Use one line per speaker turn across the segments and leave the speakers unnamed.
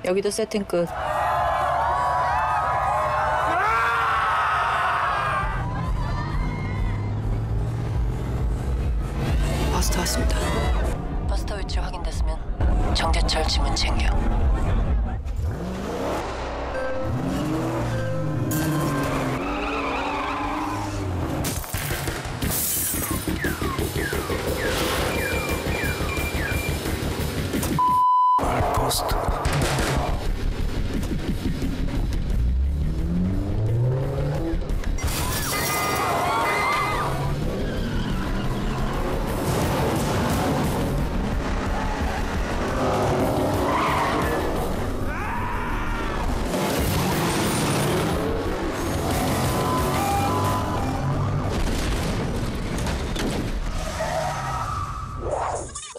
여기도 세팅 끝. 버스터 왔습니다. 버스터 위치 확인됐으면 정재철 지문 챙겨.
버스터.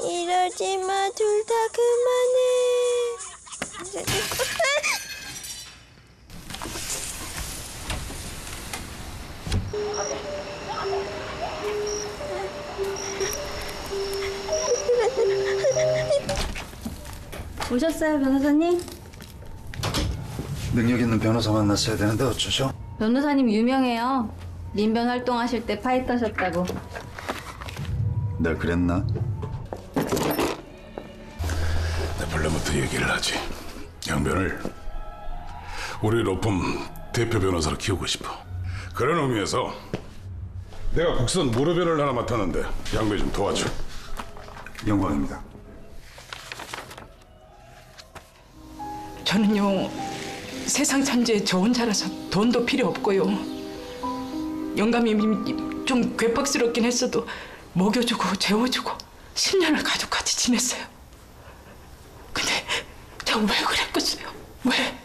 이러지 마, 둘 다 그만해.
오셨어요, 변호사님?
능력 있는 변호사 만났어야 되는데 어쩌죠?
변호사님 유명해요. 민변 활동하실 때 파이터셨다고.
내가 그랬나?
내 본래부터 얘기를 하지. 양변을 우리 로펌 대표 변호사로 키우고 싶어. 그런 의미에서 내가 국선 무료변을 하나 맡았는데 양변 좀 도와줘.
영광입니다.
저는요, 세상 천지에 저 혼자라서 돈도 필요 없고요. 영감이 좀 괴팍스럽긴 했어도 먹여주고 재워주고 10년을 가족같이 지냈어요. 근데 저 왜 그랬겠어요? 왜?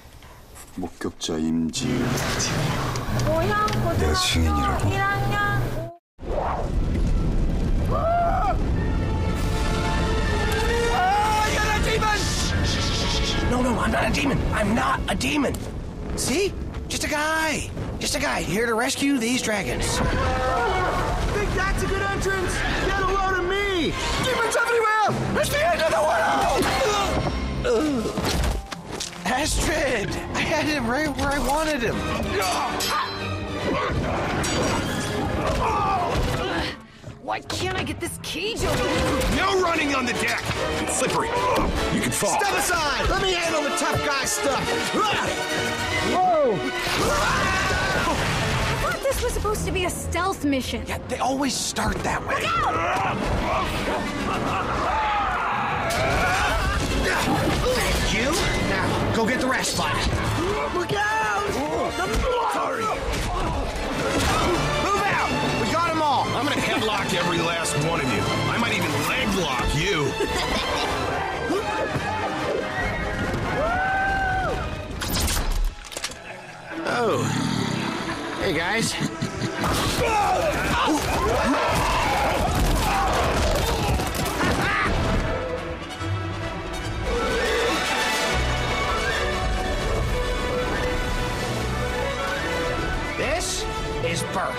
목격자 임지은. 내가 증인이라고?
No, I'm not a demon. I'm not a demon. See? Just a guy. Just a guy here to rescue these dragons.
Think that's a good entrance? Get a load of me! Demons everywhere! It's the end of the world!
Astrid! I had him right where I wanted him.
Why can't I get this cage open?
No running on the deck! It's slippery. You can fall. Step aside! Let me handle the tough guy stuff! Whoa!
I thought this was supposed to be a stealth mission.
Yeah, they always start that way.
You? Now, go get the rest spot. Look out! Sorry. Move out! We got them all. I'm gonna headlock every last one of you. I might even leg lock you. Oh. Hey, guys. This is Burke,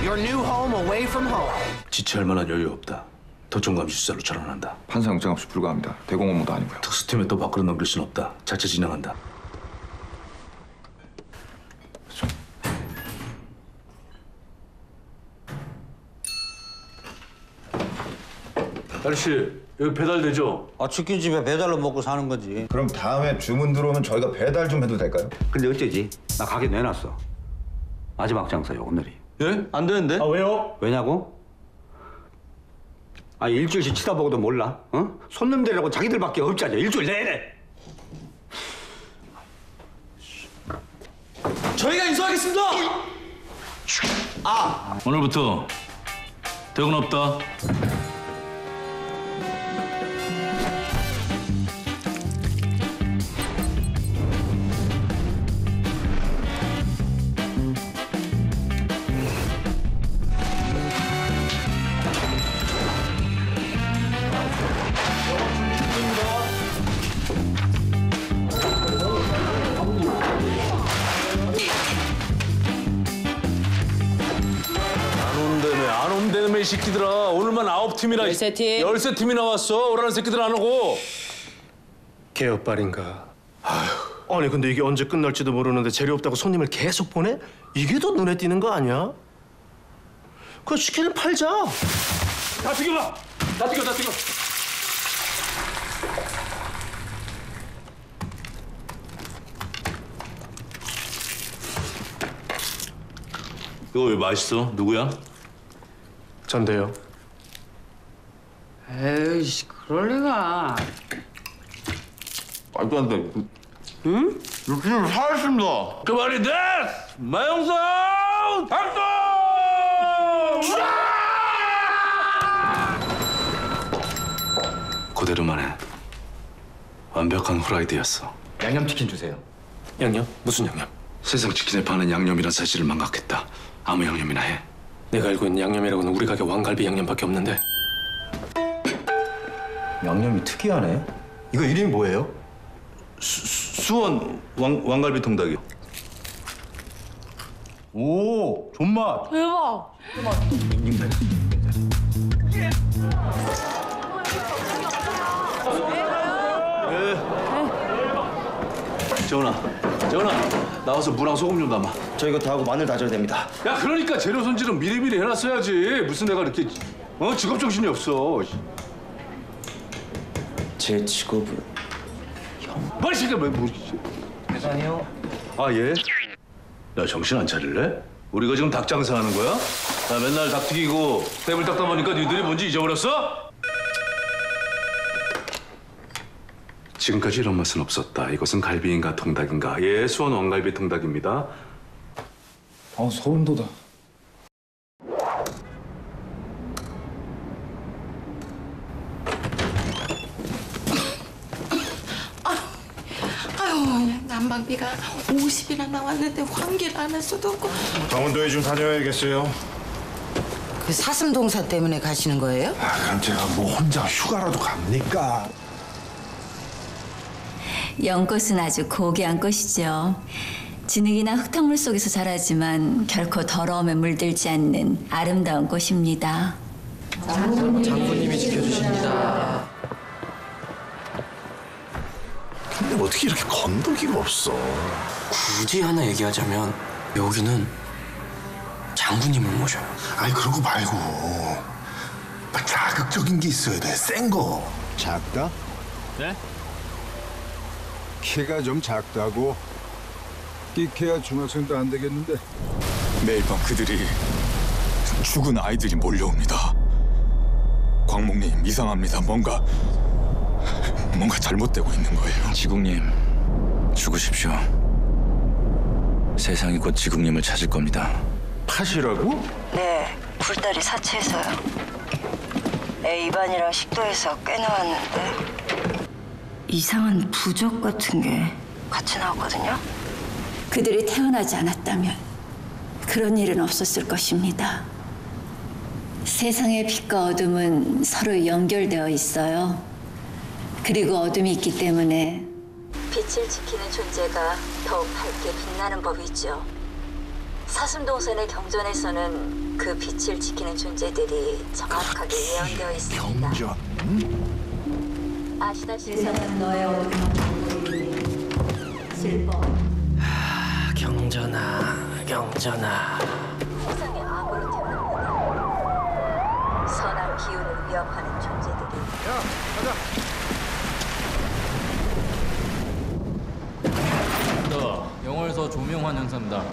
your new home away from home.
지체할 만한 여유 없다. 도청감시 수사로 전환한다.
판사 영장 없이 불가합니다. 대공 업무도 아니고요.
특수팀에 또 밖으로 넘길 순 없다. 자체 진행한다. 아저씨, 여기 배달되죠?
치킨집에 배달로 먹고 사는 거지.
그럼 다음에 주문 들어오면 저희가 배달 좀 해도 될까요?
근데 어쩌지? 나 가게 내놨어. 마지막 장사요, 오늘이.
예? 안 되는데?
아, 왜요? 왜냐고? 일주일씩 치다보고도 몰라? 어? 손님들이라고 자기들밖에 없잖아. 일주일 내내.
저희가 인수하겠습니다! 오늘부터 퇴근 없다. 이 새끼들아, 오늘만 9팀이나
13팀.
13팀이 나왔어. 오라는 새끼들 안 오고.
개업발인가
아니 근데 이게 언제 끝날지도 모르는데 재료 없다고 손님을 계속 보내? 이게 더 눈에 띄는 거 아니야? 그 치킨을 팔자.
다 튀겨봐. 다 튀겨. 이거 왜 맛있어? 누구야?
전데요.
에이씨, 그럴 리가.
말도 안 돼. 응? 육수를 사했습니다. 그 말이 돼! 마영선! 박수!
그대로만 해. 완벽한 후라이드였어.
양념치킨 주세요.
양념? 무슨 양념? 세상 치킨에 파는 양념이란 사실을 망각했다. 아무 양념이나 해.
내가 알고 있는 양념이라고는 우리 가게 왕갈비 양념밖에 없는데.
양념이 특이하네. 이거 이름이 뭐예요?
수원 왕갈비 통닭이요.
오, 존맛.
대박.
재훈아, 나와서 무랑 소금 좀 담아.
저 이거 다 하고 마늘 다져야 됩니다.
야, 그러니까 재료 손질은 미리미리 해놨어야지. 무슨 내가 이렇게 직업 정신이 없어.
제 직업은
빨리 시켜. 뭐.
계산이요.
아, 예? 야, 정신 안 차릴래? 우리가 지금 닭 장사하는 거야? 야, 맨날 닭 튀기고 떼물 닦다 보니까 니들이 뭔지 잊어버렸어? 지금까지 이런 맛은 없었다. 이것은 갈비인가 통닭인가? 예, 수원 왕갈비 통닭입니다.
소름 돋아.
아유, 난방비가 50이나 나왔는데 환기를 안 할 수도 없고.
강원도에 좀 다녀야겠어요.
그 사슴동사 때문에 가시는 거예요?
그럼 제가 뭐 혼자 휴가라도 갑니까?
연꽃은 아주 고귀한 꽃이죠. 진흙이나 흙탕물 속에서 자라지만 결코 더러움에 물들지 않는 아름다운 꽃입니다.
장군님이 지켜주십니다.
근데 어떻게 이렇게 건더기가 없어?
굳이 하나 얘기하자면 여기는 장군님을 모셔요.
아니 그런 거 말고 막 자극적인 게 있어야 돼. 센 거.
작다?
네?
키가 좀 작다고? 끼케야 중학생도 안 되겠는데.
매일 밤 그들이 죽은 아이들이 몰려옵니다. 광목님 이상합니다. 뭔가 잘못되고 있는 거예요.
지국님 죽으십시오. 세상이 곧 지국님을 찾을 겁니다.
팥이라고?
네, 불다리 사체에서요. 애 입안이랑 식도에서 꽤 나왔는데 이상한 부적 같은 게 같이 나왔거든요.
그들이 태어나지 않았다면 그런 일은 없었을 것입니다. 세상의 빛과 어둠은 서로 연결되어 있어요. 그리고 어둠이 있기 때문에 빛을 지키는 존재가 더욱 밝게 빛나는 법이죠. 사슴동산의 경전에서는 그 빛을 지키는 존재들이 정확하게 예언되어 있습니다. 아시다시피 세상은 너의 어둠이 슬퍼.
경전아.
세상의 악으로 태어납니다. 선한 기운을 위협하는 존재들이.
야, 가자.
영월서 조명환 형사입니다.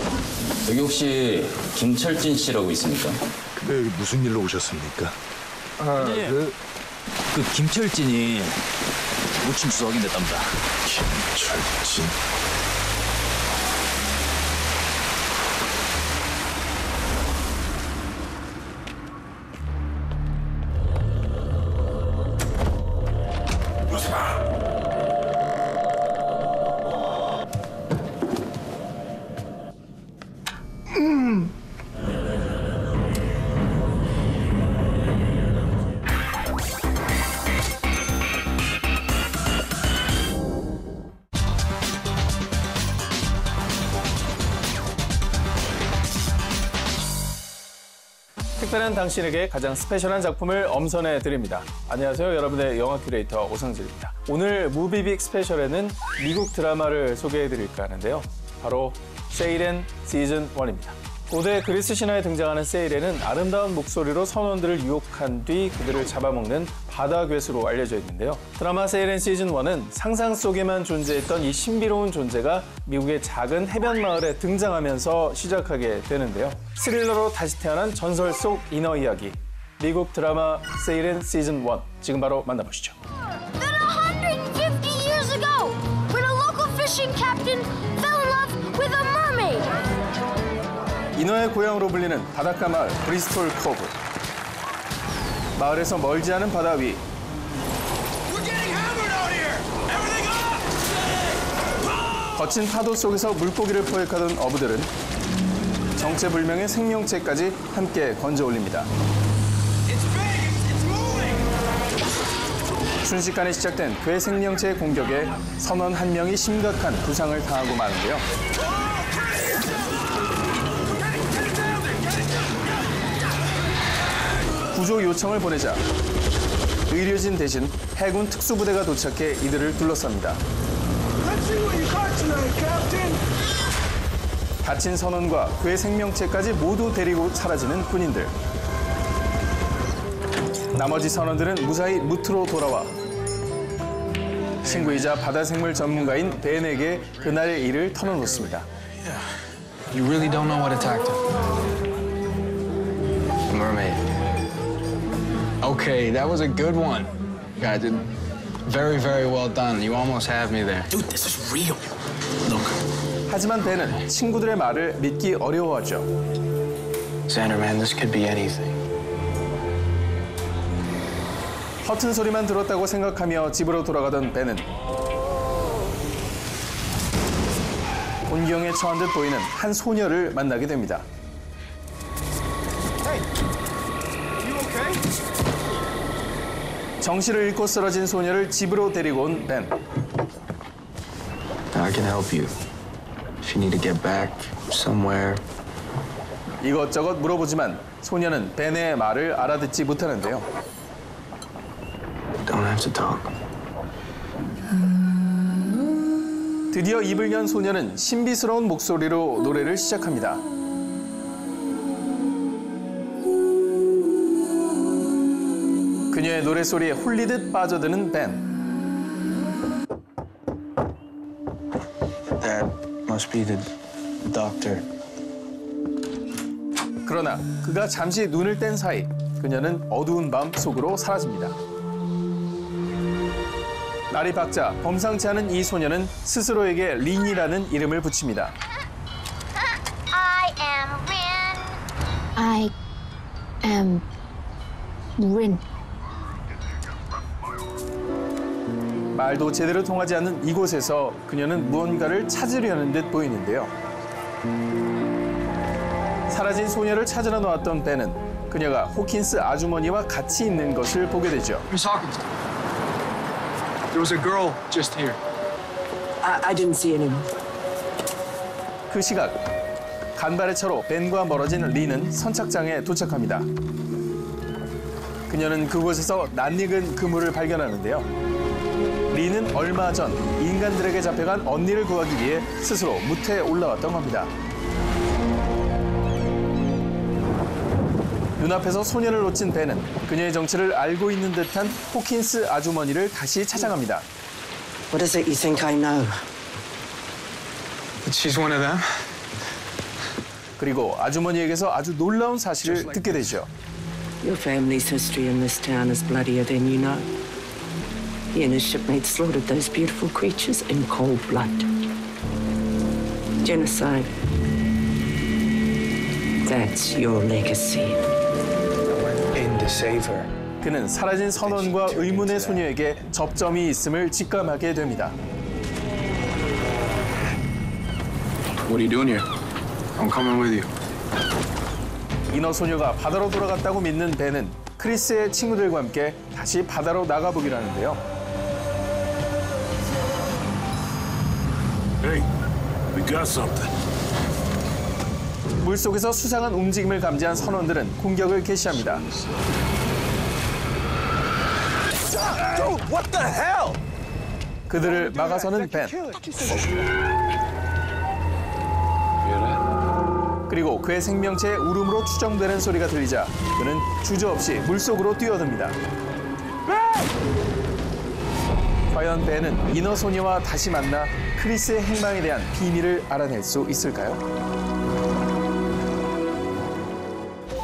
여기 혹시 김철진 씨라고 있습니까?
근데 여기 무슨 일로 오셨습니까?
그 김철진이 무침 수사 확인됐답니다.
김철진?
특별한 당신에게 가장 스페셜한 작품을 엄선해 드립니다. 안녕하세요. 여러분의 영화 큐레이터 오성질입니다. 오늘 무비빅 스페셜에는 미국 드라마를 소개해 드릴까 하는데요. 바로 세이렌 시즌 1입니다. 고대 그리스 신화에 등장하는 세이렌은 아름다운 목소리로 선원들을 유혹한 뒤 그들을 잡아먹는 바다 괴수로 알려져 있는데요. 드라마 세이렌 시즌 1은 상상 속에만 존재했던 이 신비로운 존재가 미국의 작은 해변 마을에 등장하면서 시작하게 되는데요. 스릴러로 다시 태어난 전설 속 인어 이야기. 미국 드라마 세이렌 시즌 1. 지금 바로 만나보시죠.
Then 150 years ago, when a local fishing captain fell in love with a mermaid.
인어의 고향으로 불리는 바닷가 마을 브리스톨 코브. 마을에서 멀지 않은 바다 위. 거친 파도 속에서 물고기를 포획하던 어부들은 정체불명의 생명체까지 함께 건져 올립니다. 순식간에 시작된 괴 생명체의 공격에 선원 한 명이 심각한 부상을 당하고 마는데요. 구조 요청을 보내자 의료진 대신 해군 특수부대가 도착해 이들을 둘러쌉니다. 다친 선원과 그의 생명체까지 모두 데리고 사라지는 군인들. 나머지 선원들은 무사히 무트로 돌아와 친구이자 바다생물 전문가인 벤에게 그날의 일을 털어놓습니다.
You really don't know what attacked him. The mermaid. Okay, that was a good one. Yeah, I did very, very well done. You almost had me there.
Dude, this is real. Look.
하지만 벤은 친구들의 말을 믿기 어려워하죠.
Xander, man, this could be anything.
허튼 소리만 들었다고 생각하며 집으로 돌아가던 벤은 곤경에 처한 듯 보이는 한 소녀를 만나게 됩니다. 정신을 잃고 쓰러진 소녀를 집으로 데리고 온 벤.
I can help you. If you need to get back somewhere.
이것저것 물어보지만 소녀는 벤의 말을 알아듣지 못하는데요.
Don't have to talk.
드디어 입을 연 소녀는 신비스러운 목소리로 노래를 시작합니다. 그녀의 노래소리에 홀리듯 빠져드는 벤.
That must be the doctor.
그러나 그가 잠시 눈을 뗀 사이 그녀는 어두운 밤 속으로 사라집니다. 날이 밝자 범상치 않은 이 소녀는 스스로에게 린이라는 이름을 붙입니다.
I am Rin.
말도 제대로 통하지 않는 이곳에서 그녀는 무언가를 찾으려는 듯 보이는데요. 사라진 소녀를 찾으러 나왔던 벤은 그녀가 호킨스 아주머니와 같이 있는 것을 보게 되죠.
Miss Hawkins. There was a girl just here.
I didn't see anyone.
그 시각 간발의 차로 벤과 멀어진 린은 선착장에 도착합니다. 그녀는 그곳에서 낯익은 그물을 발견하는데요. 린은 얼마 전 인간들에게 잡혀간 언니를 구하기 위해 스스로 무태에 올라왔던 겁니다. 눈앞에서 소녀를 놓친 벤은 그녀의 정체를 알고 있는 듯한 호킨스 아주머니를 다시 찾아갑니다.
What is it you think I know?
She's one of them.
그리고 아주머니에게서 아주 놀라운 사실을 듣게 되죠.
Your family's history in this town is bloodier than you know. He and his shipmates slaughtered those beautiful creatures in cold blood. Genocide. That's your legacy.
In to save her.
그는 사라진 선원과 의문의 소녀에게 접점이 있음을 직감하게 됩니다.
What are you doing here? I'm coming with you.
인어 소녀가 바다로 돌아갔다고 믿는 벤은 크리스의 친구들과 함께 다시 바다로 나가보기로 하는데요.
Hey, we got something.
물 물속에서 수상한 움직임을 감지한 선원들은 공격을 개시합니다.
What the hell?
그들을 막아서는 벤. 그리고 그의 생명체의 울음으로 추정되는 소리가 들리자 그는 주저없이 물속으로 뛰어듭니다. 과연 벤은 인어 소녀와 다시 만나 크리스의 행방에 대한 비밀을 알아낼 수 있을까요?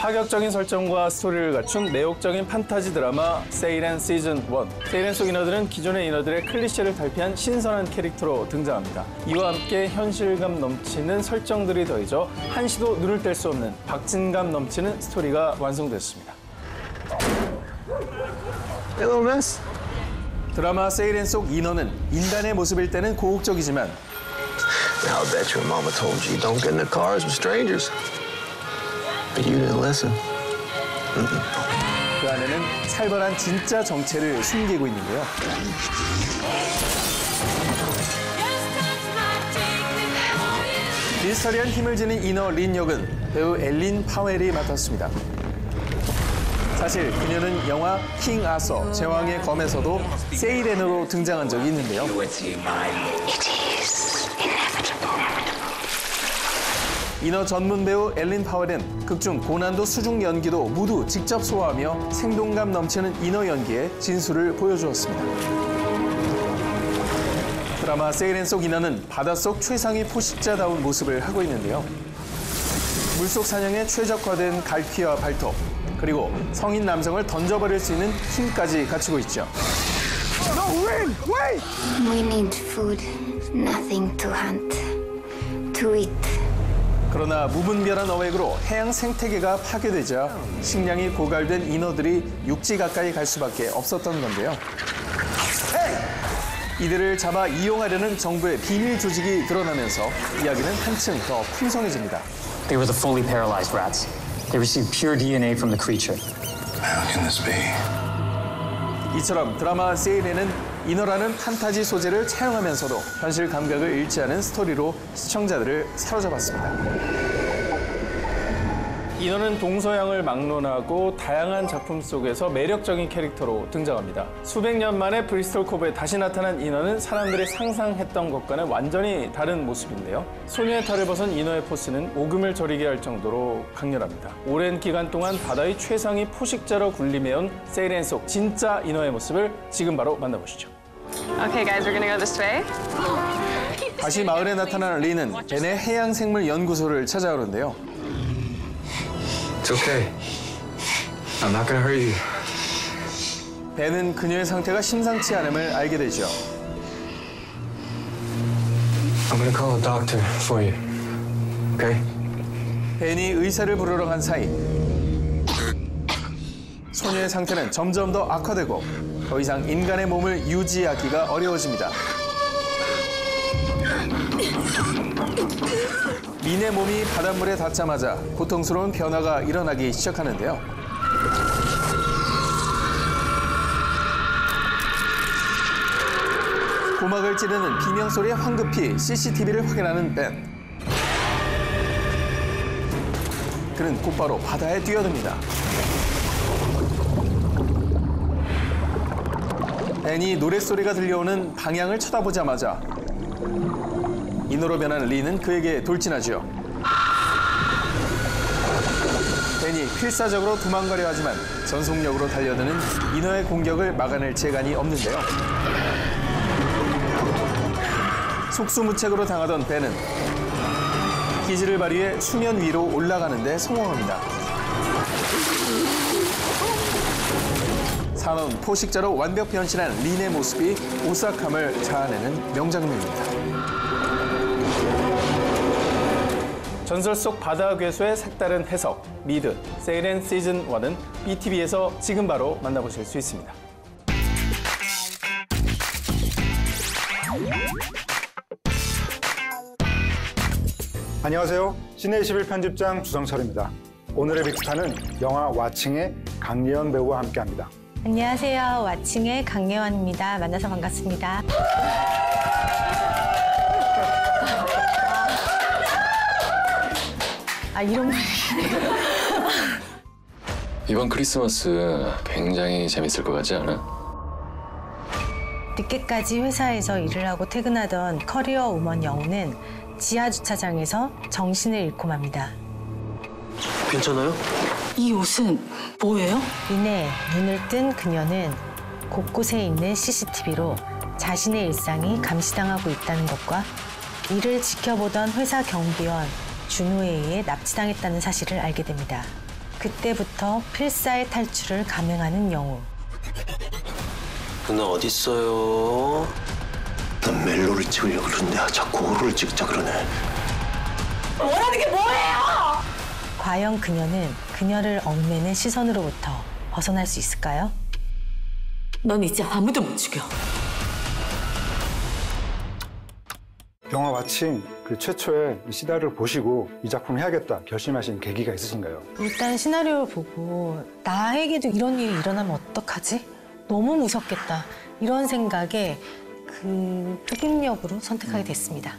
파격적인 설정과 스토리를 갖춘 매혹적인 판타지 드라마 세이렌 시즌 1. 세이렌 속 인어들은 기존의 인어들의 클리셰를 탈피한 신선한 캐릭터로 등장합니다. 이와 함께 현실감 넘치는 설정들이 더해져 한시도 눈을 뗄 수 없는 박진감 넘치는 스토리가 완성됐습니다.
Hello, miss.
드라마 세이렌 속 인어는 인간의 모습일 때는 고혹적이지만
Now, I bet your mama told you don't get in the cars with strangers. But you didn't listen.
그 안에는 살벌한 진짜 정체를 숨기고 있는데요. 미스터리한 힘을 지닌 인어 린 역은 배우 엘린 파웰이 맡았습니다. 사실 그녀는 영화 킹 아서 제왕의 검에서도 세이렌으로 등장한 적이 있는데요. 인어 전문 배우 엘린 파웰은 극중 고난도 수중 연기도 모두 직접 소화하며 생동감 넘치는 인어 연기에 진수를 보여주었습니다. 드라마 세이렌 속 인어는 바닷속 최상위 포식자다운 모습을 하고 있는데요. 물속 사냥에 최적화된 갈퀴와 발톱, 그리고 성인 남성을 던져버릴 수 있는 힘까지 갖추고 있죠.
No, Rin, wait!
We need food, nothing to hunt, to eat.
그러나 무분별한 어획으로 해양 생태계가 파괴되자 식량이 고갈된 인어들이 육지 가까이 갈 수밖에 없었던 건데요. 이들을 잡아 이용하려는 정부의 비밀 조직이 드러나면서 이야기는 한층 더 풍성해집니다.
They were the fully paralyzed rats. They received pure DNA from the creature.
How can this be?
이처럼 드라마 세이렌은 인어라는 판타지 소재를 차용하면서도 현실 감각을 잃지 않은 스토리로 시청자들을 사로잡았습니다. 인어는 동서양을 막론하고 다양한 작품 속에서 매력적인 캐릭터로 등장합니다. 수백 년 만에 브리스톨 코브에 다시 나타난 인어는 사람들이 상상했던 것과는 완전히 다른 모습인데요. 소녀의 털을 벗은 인어의 포스는 오금을 저리게 할 정도로 강렬합니다. 오랜 기간 동안 바다의 최상위 포식자로 군림해온 세이렌 속 진짜 인어의 모습을 지금 바로 만나보시죠.
Okay, guys, we're gonna go this way.
다시 마을에 나타난 리는 벤의 해양생물 연구소를 찾아오는데요.
It's okay. I'm not gonna hurt you.
벤은 그녀의 상태가 심상치 않음을 알게 되죠.
I'm gonna call a doctor for you. Okay?
벤이 의사를 부르러 간 사이 소녀의 상태는 점점 더 악화되고 더 이상 인간의 몸을 유지하기가 어려워집니다. 린의 몸이 바닷물에 닿자마자 고통스러운 변화가 일어나기 시작하는데요. 고막을 찌르는 비명소리에 황급히 CCTV를 확인하는 벤. 그는 곧바로 바다에 뛰어듭니다. 벤이 노랫소리가 들려오는 방향을 쳐다보자마자 인어로 변한 리는 그에게 돌진하죠. 벤이 필사적으로 도망가려 하지만 전속력으로 달려드는 인어의 공격을 막아낼 재간이 없는데요. 속수무책으로 당하던 벤은 기지를 발휘해 수면 위로 올라가는 데 성공합니다. 산원 포식자로 완벽 변신한 린의 모습이 오싹함을 자아내는 명장면입니다. 전설 속 바다 괴수의 색다른 해석, 미드, 세이렌 시즌 1은 BTV에서 지금 바로 만나보실 수 있습니다.
안녕하세요. 시내21 편집장 주성철입니다. 오늘의 빅스타는 영화 왓칭의 강예원 배우와 함께합니다.
안녕하세요. 왓칭의 강예원입니다. 만나서 반갑습니다. 아, 이런 분위기네요.
이번 크리스마스 굉장히 재밌을 것 같지 않아?
늦게까지 회사에서 일을 하고 퇴근하던 커리어 우먼 영우는 지하 주차장에서 정신을 잃고 맙니다.
괜찮아요?
이 옷은 뭐예요? 이내 눈을 뜬 그녀는 곳곳에 있는 CCTV로 자신의 일상이 감시당하고 있다는 것과 이를 지켜보던 회사 경비원 준호에 의해 납치당했다는 사실을 알게 됩니다. 그때부터 필사의 탈출을 감행하는 영우.
누나 어딨어요? 난 멜로를 찍으려고 그러는데 자꾸 호로를 찍자 그러네.
뭐라는 게 뭐예요? 과연 그녀는 그녀를 얽매는 시선으로부터 벗어날 수 있을까요? 넌 이제 아무도 못 죽여.
영화 왓칭 그 최초의 시나리오를 보시고 이 작품을 해야겠다 결심하신 계기가 있으신가요?
일단 시나리오를 보고 나에게도 이런 일이 일어나면 어떡하지? 너무 무섭겠다. 이런 생각에 그 흡입력으로 선택하게 됐습니다.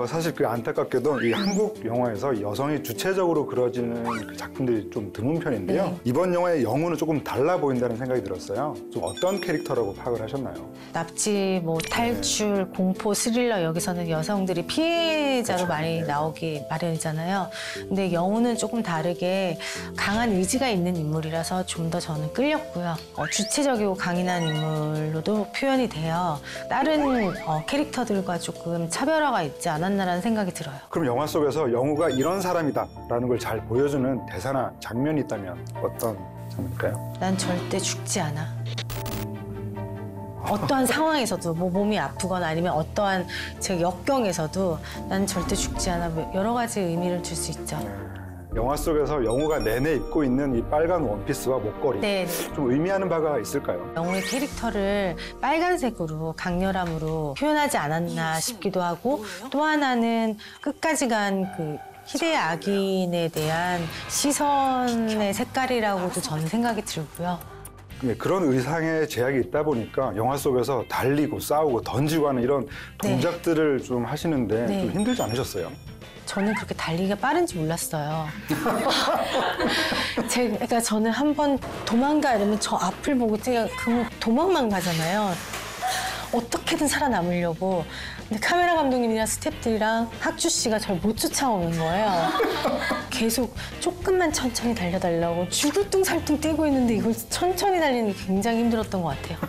사실 그 안타깝게도 이 한국 영화에서 여성이 주체적으로 그려지는 그 작품들이 좀 드문 편인데요.
네.
이번 영화의 영우는 조금 달라 보인다는 생각이 들었어요. 좀 어떤 캐릭터라고 파악을 하셨나요?
납치, 탈출, 공포, 스릴러 여기서는 여성들이 피해자로 많이 나오기 마련이잖아요. 근데 영우는 조금 다르게 강한 의지가 있는 인물이라서 좀 더 저는 끌렸고요. 주체적이고 강인한 인물로도 표현이 돼요. 다른 캐릭터들과 조금 차별화가 있지 않았나라는 생각이 들어요.
그럼 영화 속에서 영우가 이런 사람이다라는 걸 잘 보여주는 대사나 장면이 있다면 어떤 장면일까요?
난 절대 죽지 않아. 어떠한 상황에서도 몸이 아프거나 아니면 어떠한 제 역경에서도 난 절대 죽지 않아. 여러 가지 의미를 줄 수 있죠.
영화 속에서 영우가 내내 입고 있는 이 빨간 원피스와 목걸이
네.
좀 의미하는 바가 있을까요?
영우의 캐릭터를 빨간색으로 강렬함으로 표현하지 않았나 싶기도 하고 또 하나는 끝까지 간 그 희대의 악인에 대한 시선의 색깔이라고도 저는 생각이 들고요.
네, 그런 의상에 제약이 있다 보니까 영화 속에서 달리고 싸우고 던지고 하는 이런 동작들을 좀 하시는데 좀 힘들지 않으셨어요?
저는 그렇게 달리기가 빠른지 몰랐어요. 그러니까 저는 한번 도망가 이러면 저 앞을 보고 제가 그 도망만 가잖아요. 어떻게든 살아남으려고. 근데 카메라 감독님이랑 스태프들이랑 학주 씨가 저를 못 쫓아오는 거예요. 계속 조금만 천천히 달려달라고 죽을 둥살둥 뛰고 있는데 이걸 천천히 달리는 게 굉장히 힘들었던 것 같아요.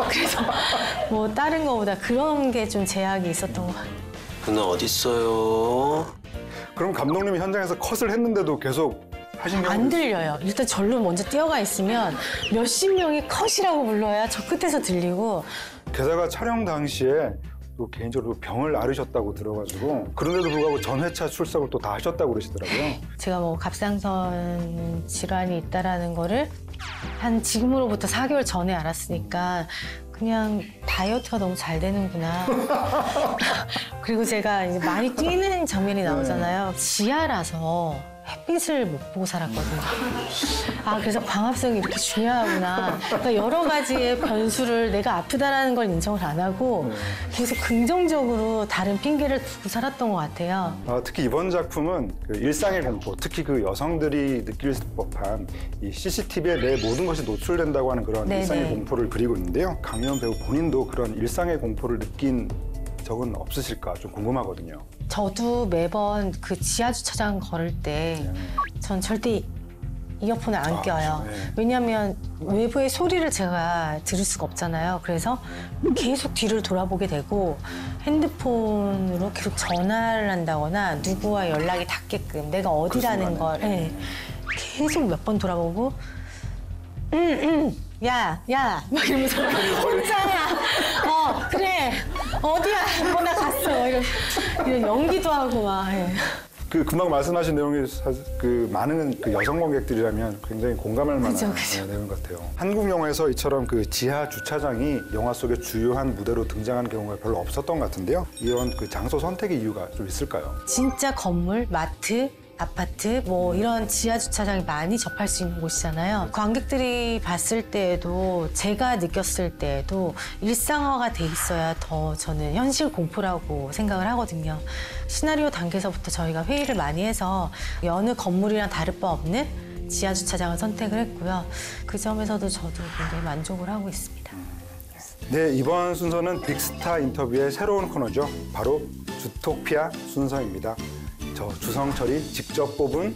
그래서 다른 거보다 그런 게 좀 제약이 있었던 것 같아요.
누나 어딨어요?
그럼 감독님이 현장에서 컷을 했는데도 계속 하신 경우도
안 들려요. 일단 절로 먼저 뛰어가 있으면 몇십 명이 컷이라고 불러야 저 끝에서 들리고.
게다가 촬영 당시에 또 개인적으로 병을 앓으셨다고 들어가지고 그런데도 불구하고 전 회차 출석을 또 다 하셨다고 그러시더라고요.
제가 갑상선 질환이 있다라는 거를 지금으로부터 4개월 전에 알았으니까 그냥 다이어트가 너무 잘 되는구나. 그리고 제가 이제 많이 뛰는 장면이 나오잖아요. 지하라서 햇빛을 못 보고 살았거든요. 그래서 광합성이 이렇게 중요하구나. 그러니까 여러 가지의 변수를 내가 아프다라는 걸 인정을 안 하고 계속 긍정적으로 다른 핑계를 두고 살았던 것 같아요.
특히 이번 작품은 그 일상의 공포, 특히 그 여성들이 느낄 법한 이 CCTV에 내 모든 것이 노출된다고 하는 그런 일상의 공포를 그리고 있는데요. 강예원 배우 본인도 그런 일상의 공포를 느낀 적은 없으실까 좀 궁금하거든요.
저도 매번 그 지하 주차장 걸을 때 전 절대 이어폰을 안 껴요. 왜냐하면 외부의 소리를 제가 들을 수가 없잖아요. 그래서 계속 뒤를 돌아보게 되고 핸드폰으로 계속 전화를 한다거나 누구와 연락이 닿게끔 내가 어디라는 걸 계속 몇 번 돌아보고 야, 막 이러면서 혼자야. 그래. 어디야? 나 갔어. 이런 연기도 하고 막.
그 금방 말씀하신 내용이 사실 그 많은 그 여성 관객들이라면 굉장히 공감할 만한 내용 같아요. 한국 영화에서 이처럼 그 지하 주차장이 영화 속의 주요한 무대로 등장하는 경우가 별로 없었던 것 같은데요. 이런 그 장소 선택의 이유가 좀 있을까요?
진짜 건물, 마트, 아파트 뭐 이런 지하 주차장이 많이 접할 수 있는 곳이잖아요. 관객들이 봤을 때에도 제가 느꼈을 때에도 일상화가 돼 있어야 더 저는 현실 공포라고 생각을 하거든요. 시나리오 단계에서부터 저희가 회의를 많이 해서 여느 건물이랑 다를 바 없는 지하 주차장을 선택을 했고요. 그 점에서도 저도 굉장히 만족을 하고 있습니다.
네, 이번 순서는 빅스타 인터뷰의 새로운 코너죠. 바로 주토피아 순서입니다. 저 주성철이 직접 뽑은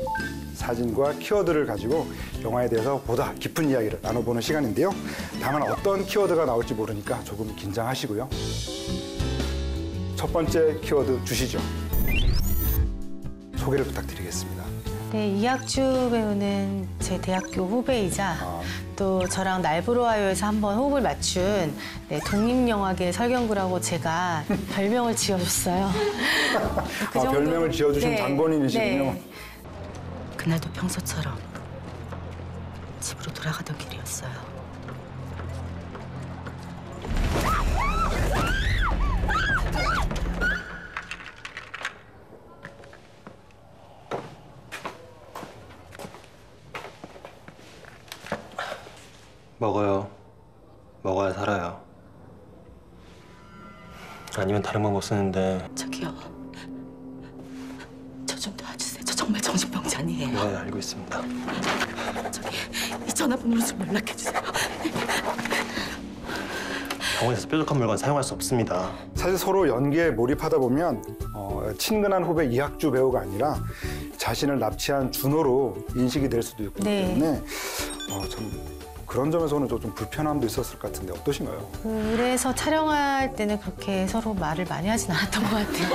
사진과 키워드를 가지고 영화에 대해서 보다 깊은 이야기를 나눠보는 시간인데요. 다만 어떤 키워드가 나올지 모르니까 조금 긴장하시고요. 첫 번째 키워드 주시죠. 소개를 부탁드리겠습니다.
네, 이학주 배우는 제 대학교 후배이자 또 저랑 날브로와요에서 한번 호흡을 맞춘 독립영화계 설경구라고 제가 별명을 지어줬어요. 그 정도...
별명을 지어주신
네,
장본인이시군요.
네.
그날도 평소처럼 집으로 돌아가던 길이었어요.
먹어요. 먹어야 살아요. 아니면 다른 방법 쓰는데.
저기요. 저 좀 도와주세요. 저 정말 정신병자니에요.
네, 알고 있습니다.
저기 이 전화번호로 좀 연락해주세요.
병원에서 뾰족한 물건 사용할 수 없습니다.
사실 서로 연기에 몰입하다 보면 친근한 후배 이학주 배우가 아니라 자신을 납치한 준호로 인식이 될 수도 있기 때문에 참 그런 점에서는 좀 불편함도 있었을 것 같은데 어떠신가요?
그래서 촬영할 때는 그렇게 서로 말을 많이 하진 않았던 것 같아요.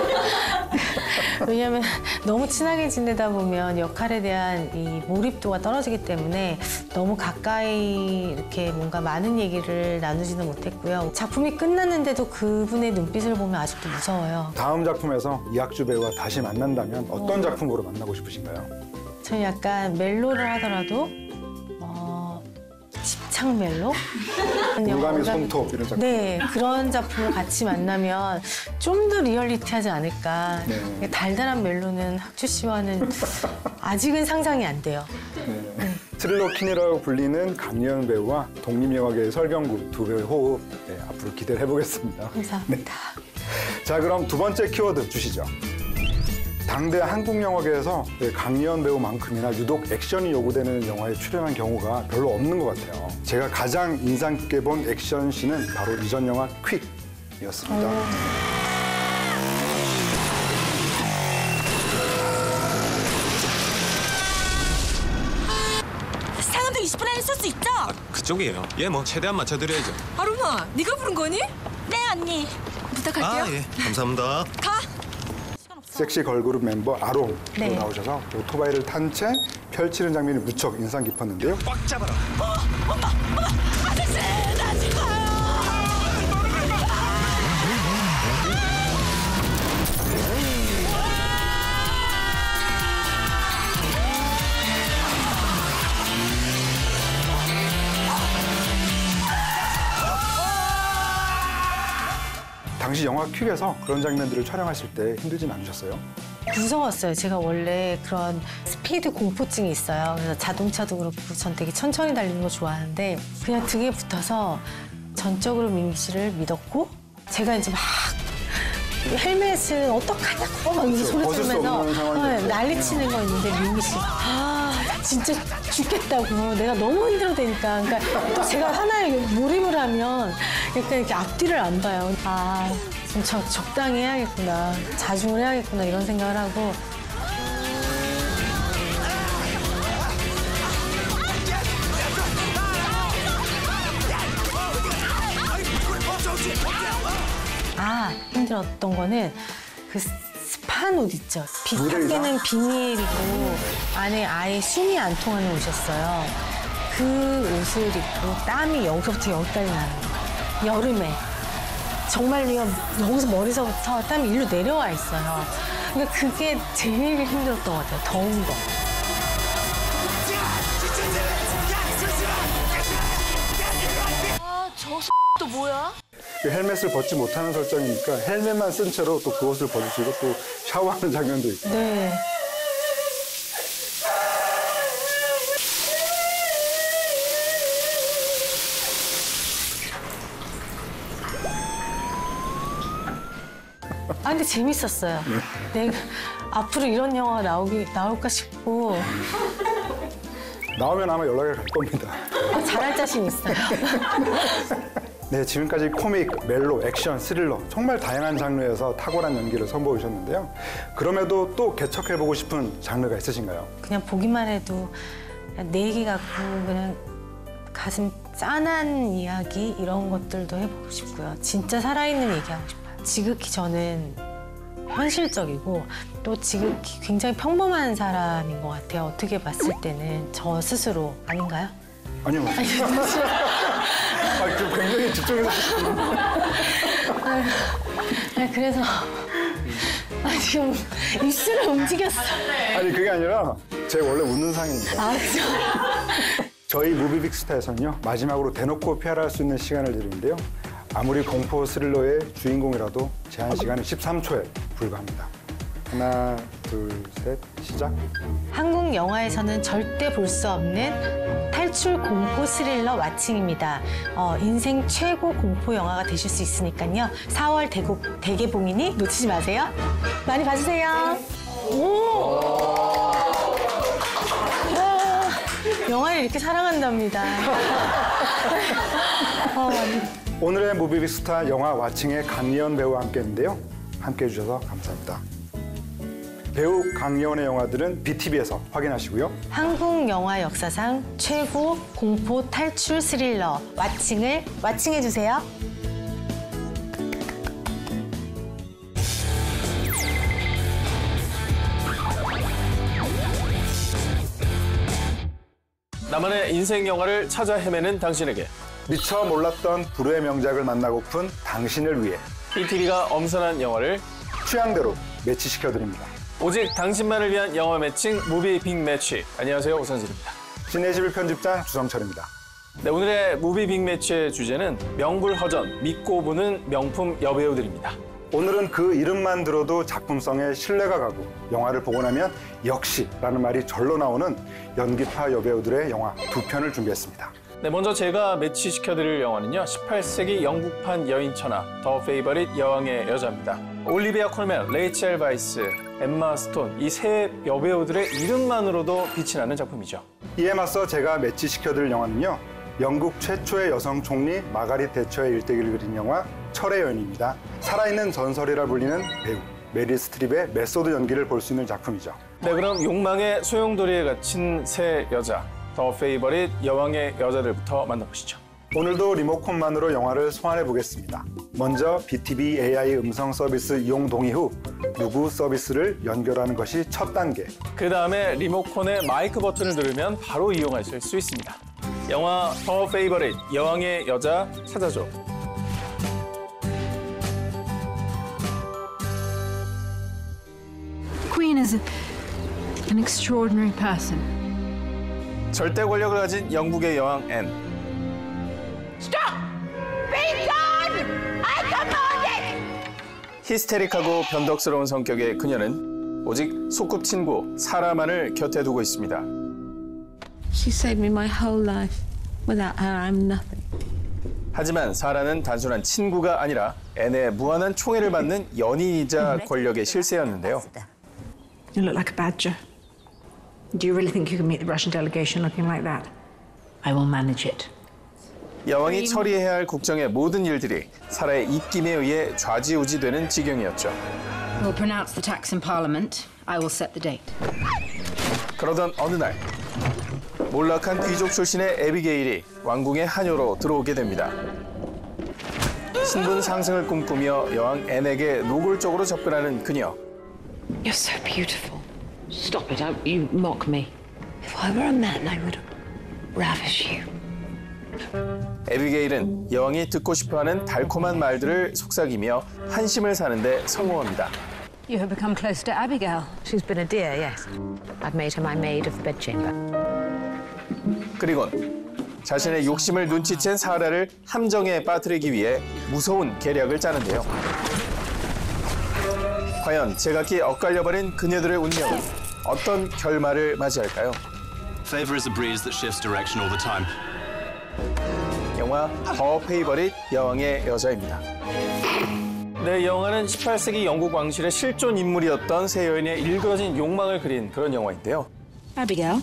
왜냐하면 너무 친하게 지내다 보면 역할에 대한 이 몰입도가 떨어지기 때문에 너무 가까이 이렇게 뭔가 많은 얘기를 나누지는 못했고요. 작품이 끝났는데도 그분의 눈빛을 보면 아직도 무서워요.
다음 작품에서 이학주 배우와 다시 만난다면 어떤 작품으로 만나고 싶으신가요?
저는 약간 멜로를 하더라도 집착 멜로?
물감의 손톱 이런 작품.
네, 그런 작품을 같이 만나면 좀 더 리얼리티하지 않을까.
네.
달달한 멜로는 학주 씨와는 아직은 상상이 안 돼요.
네. 트릴로킨이라고 불리는 강예은 배우와 독립영화계의 설경구 두 배우의 호흡 앞으로 기대를 해보겠습니다.
감사합니다.
네. 자, 그럼 두 번째 키워드 주시죠. 당대 한국 영화계에서 강예은 배우만큼이나 유독 액션이 요구되는 영화에 출연한 경우가 별로 없는 것 같아요. 제가 가장 인상 깊게 본 액션씬은 바로 이전 영화 퀵이었습니다.
상암도 20분 안에 쓸 수 있죠?
그쪽이에요. 예, 뭐 최대한 맞춰드려야죠.
아로마, 네가 부른 거니? 네, 언니. 부탁할게요.
아, 예. 감사합니다.
가!
섹시 걸그룹 멤버 아롱으로
네.
나오셔서 오토바이를 탄 채 펼치는 장면이 무척 인상 깊었는데요.
꽉 잡아라.
엄마! 아저씨! 나 죽어요!
당시 영화 퀵에서 그런 장면들을 촬영하실 때 힘들진 않으셨어요?
무서웠어요. 제가 원래 그런 스피드 공포증이 있어요. 그래서 자동차도 그렇고 전 되게 천천히 달리는 거 좋아하는데 그냥 등에 붙어서 전적으로 민기 씨를 믿었고 제가 이제 막 헬멧은 어떡하냐고 막 이러면서 소리 지르면서 난리치는 거 있는데 민기 씨가 진짜 죽겠다고 내가 너무 힘들어대니까 그러니까 또 제가 하나에 몰입을 하면 약간 이렇게 앞뒤를 안 봐요. 좀 적당히 해야겠구나, 자중을 해야겠구나 이런 생각을 하고. 힘들었던 거는 그 습한 옷 있죠. 밖에는 비닐이고 안에 아예 숨이 안 통하는 옷이었어요. 그 옷을 입고 땀이 여기서부터 여기까지 나는 거예요. 여름에. 정말로 여기서 머리서부터 땀이 일로 내려와 있어요. 그러니까 그게 제일 힘들었던 것 같아요. 더운 거.
저 또 뭐야?
헬멧을 벗지 못하는 설정이니까 헬멧만 쓴 채로 또 그 옷을 벗으시고 또 샤워하는 장면도 있고.
네. 근데 재밌었어요. 내가 앞으로 이런 영화가 나올까 싶고.
나오면 아마 연락을 갈 겁니다.
잘할 자신 있어요.
네, 지금까지 코믹, 멜로, 액션, 스릴러 정말 다양한 장르에서 탁월한 연기를 선보이셨는데요. 그럼에도 또 개척해보고 싶은 장르가 있으신가요?
그냥 보기만 해도 내 얘기 같고 그냥 가슴 짠한 이야기 이런 것들도 해보고 싶고요. 진짜 살아있는 얘기하고 싶어요. 지극히 저는 현실적이고 또 지극히 굉장히 평범한 사람인 것 같아요. 어떻게 봤을 때는 저 스스로 아닌가요?
아니요. 좀 굉장히 집중해서
그래서 지금 입술을 움직였어.
아니 그게 아니라 제 원래 웃는 상입니다.
아, 그죠?
저희 무비빅스타에서는요 마지막으로 대놓고 PR할 수 있는 시간을 드리는데요. 아무리 공포 스릴러의 주인공이라도 제한 시간은 13초에 불과합니다. 하나, 둘, 셋, 시작.
한국 영화에서는 절대 볼 수 없는 탈출 공포 스릴러 왓칭입니다. 인생 최고 공포 영화가 되실 수 있으니까요. 4월 대개봉이니 놓치지 마세요. 많이 봐주세요. 오! 영화를 이렇게 사랑한답니다.
오늘의 무비빅스타 영화 왓칭의 강예원 배우와 함께했는데요. 함께해 주셔서 감사합니다. 배우 강예원의 영화들은 BTV에서 확인하시고요.
한국 영화 역사상 최고 공포 탈출 스릴러 왓칭을 왓칭해 주세요.
나만의 인생 영화를 찾아 헤매는 당신에게
미처 몰랐던 불후의 명작을 만나고픈 당신을 위해
BTV가 엄선한 영화를
취향대로 매치시켜드립니다.
오직 당신만을 위한 영화 매칭 무비 빅 매치. 안녕하세요, 오선진입니다.
신의11 편집장 주성철입니다.
네, 오늘의 무비 빅 매치의 주제는 명불허전, 믿고 보는 명품 여배우들입니다.
오늘은 그 이름만 들어도 작품성에 신뢰가 가고 영화를 보고 나면 역시라는 말이 절로 나오는 연기파 여배우들의 영화 2편을 준비했습니다.
네, 먼저 제가 매치시켜드릴 영화는요. 18세기 영국판 여인 천하, 더 페이버릿 여왕의 여자입니다. 올리비아 콜맨, 레이첼 바이스, 엠마 스톤, 이 세 여배우들의 이름만으로도 빛이 나는 작품이죠.
이에 맞서 제가 매치시켜드릴 영화는요. 영국 최초의 여성 총리 마가릿 대처의 일대기를 그린 영화 철의 여인입니다. 살아있는 전설이라 불리는 배우 메릴 스트립의 메소드 연기를 볼 수 있는 작품이죠.
네, 그럼 욕망의 소용돌이에 갇힌 세 여자, 더 페이버릿 여왕의 여자들부터 만나보시죠.
오늘도 리모컨만으로 영화를 소환해 보겠습니다. 먼저 BTV AI 음성 서비스 이용 동의 후 누구 서비스를 연결하는 것이 첫 단계.
그 다음에 리모컨의 마이크 버튼을 누르면 바로 이용하실 수 있습니다. 영화 더 페이버릿 여왕의 여자 찾아줘.
Queen is an extraordinary person.
절대 권력을 가진 영국의 여왕 앤.
Stop! Be done! I command it!
히스테릭하고 변덕스러운 성격의 그녀는 오직 소꿉친구 사라만을 곁에 두고 있습니다.
She saved me my whole life. Without her, I'm nothing.
하지만 사라는 단순한 친구가 아니라 앤의 무한한 총애를 받는 연인이자 권력의 실세였는데요.
You look like a badger. Do you really think you can meet the Russian delegation looking like that? I will manage it.
여왕이 처리해야 할 국정의 모든 일들이 사라의 입김에 의해 좌지우지되는 지경이었죠.
We'll pronounce the tax in Parliament. I will set the date.
그러던 어느 날 몰락한 귀족 출신의 에비게일이 왕궁의 하녀로 들어오게 됩니다. 신분 상승을 꿈꾸며 여왕 앤에게 노골적으로 접근하는 그녀.
You're so beautiful. Stop it. You mock me. If I were a man, I would ravish you.
에비게일은 여왕이 듣고 싶어하는 달콤한 말들을 속삭이며 한심을 사는데 성공합니다.
You have become close to Abigail.
She's been a dear, yes. I've made her my maid of the bedchamber.
그리곤 자신의 욕심을 눈치챈 사라를 함정에 빠뜨리기 위해 무서운 계략을 짜는데요. 과연 제각기 엇갈려버린 그녀들의 운명은 어떤 결말을 맞이할까요?
Favor is a breeze that shifts direction all the time.
영화 더 페이버릿 여왕의 여자입니다. 네, 이 영화는 18세기 영국 왕실의 실존 인물이었던 세 여인의 일그러진 욕망을 그린 그런 영화인데요.
Abigail.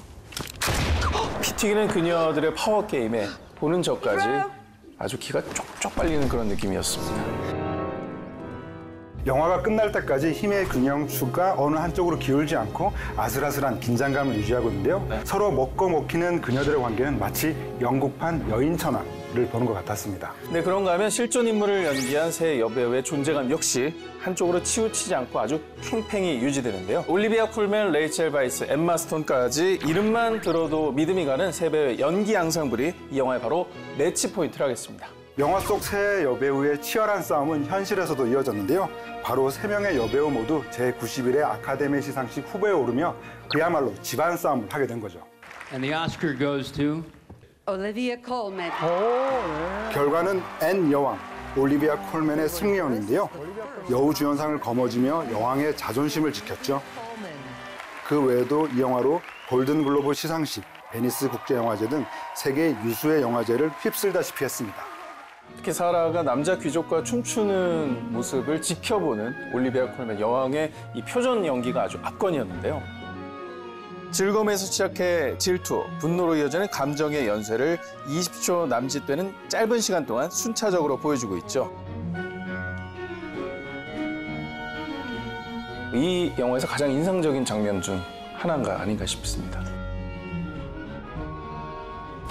피 튀기는 그녀들의 파워 게임에 보는 저까지 아주 기가 쪽쪽 빨리는 그런 느낌이었습니다.
영화가 끝날 때까지 힘의 균형추가 어느 한쪽으로 기울지 않고 아슬아슬한 긴장감을 유지하고 있는데요. 서로 먹고 먹히는 그녀들의 관계는 마치 영국판 여인천하를 보는 것 같았습니다.
네, 그런가 하면 실존 인물을 연기한 세 여배우의 존재감 역시 한쪽으로 치우치지 않고 아주 팽팽히 유지되는데요. 올리비아 쿨맨, 레이첼 바이스, 엠마 스톤까지 이름만 들어도 믿음이 가는 세 배우의 연기 양상들이 이 영화의 바로 매치 포인트를 하겠습니다.
영화 속 세 여배우의 치열한 싸움은 현실에서도 이어졌는데요. 바로 세 명의 여배우 모두 제91회 아카데미 시상식 후보에 오르며 그야말로 집안 싸움을 하게 된 거죠.
And the Oscar goes to
Olivia Colman.
결과는 앤 여왕, 올리비아 콜맨의 승리연인데요. 여우주연상을 거머쥐며 여왕의 자존심을 지켰죠. 그 외에도 이 영화로 골든글로브 시상식, 베니스 국제영화제 등 세계 유수의 영화제를 휩쓸다시피 했습니다.
특히 사라가 남자 귀족과 춤추는 모습을 지켜보는 올리비아 콜맨 여왕의 이 표정 연기가 아주 압권이었는데요. 즐거움에서 시작해 질투, 분노로 이어지는 감정의 연쇄를 20초 남짓되는 짧은 시간 동안 순차적으로 보여주고 있죠. 이 영화에서 가장 인상적인 장면 중 하나가 아닌가 싶습니다.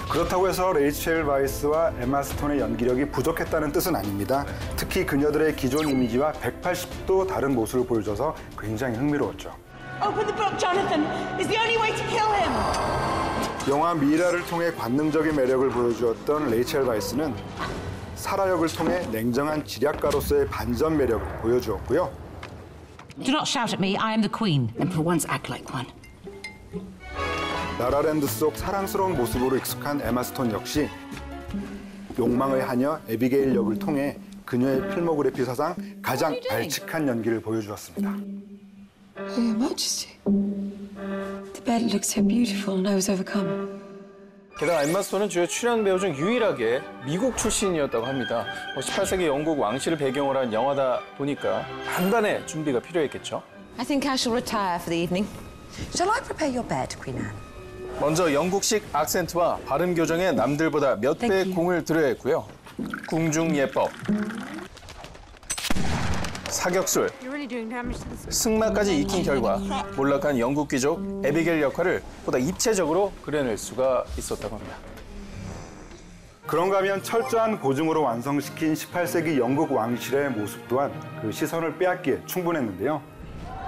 그렇다고 해서 레이첼 바이스와 에마 스톤의 연기력이 부족했다는 뜻은 아닙니다. 특히 그녀들의 기존 이미지와 180도 다른 모습을 보여줘서 굉장히 흥미로웠죠.
Open the book, Jonathan. It's the only way to kill him.
영화 미라를 통해 관능적인 매력을 보여주었던 레이첼 바이스는 사라 역을 통해 냉정한 지략가로서의 반전 매력을 보여주었고요.
Do not shout at me. I am the queen. And for once act like one.
라라랜드 속 사랑스러운 모습으로 익숙한 에마 스톤 역시 욕망의 하녀 에비게일 역을 통해 그녀의 필모그래피 사상 가장 발칙한 연기를 보여주었습니다.
Your Majesty, the bed looks so beautiful and I was overcome.
게다가 엠마 스톤은 주요 출연 배우 중 유일하게 미국 출신이었다고 합니다. 18세기 영국 왕실을 배경으로 한 영화다 보니까 단단의 준비가 필요했겠죠.
I think I shall retire for the evening. Shall I prepare your bed, Queen Anne?
먼저 영국식 악센트와 발음 교정에 남들보다 몇 배 공을 들여야 했고요. 궁중 예법, 사격술, 승마까지 익힌 결과 몰락한 영국 귀족 에비게일 역할을 보다 입체적으로 그려낼 수가 있었다고 합니다.
그런가 하면 철저한 고증으로 완성시킨 18세기 영국 왕실의 모습 또한 그 시선을 빼앗기에 충분했는데요.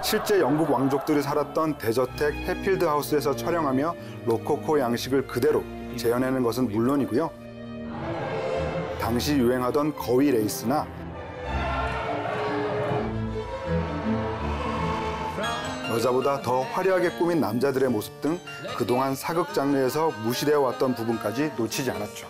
실제 영국 왕족들이 살았던 대저택 해필드 하우스에서 촬영하며 로코코 양식을 그대로 재현하는 것은 물론이고요. 당시 유행하던 거위 레이스나 여자보다 더 화려하게 꾸민 남자들의 모습 등 그동안 사극 장르에서 무시되어 왔던 부분까지 놓치지 않았죠.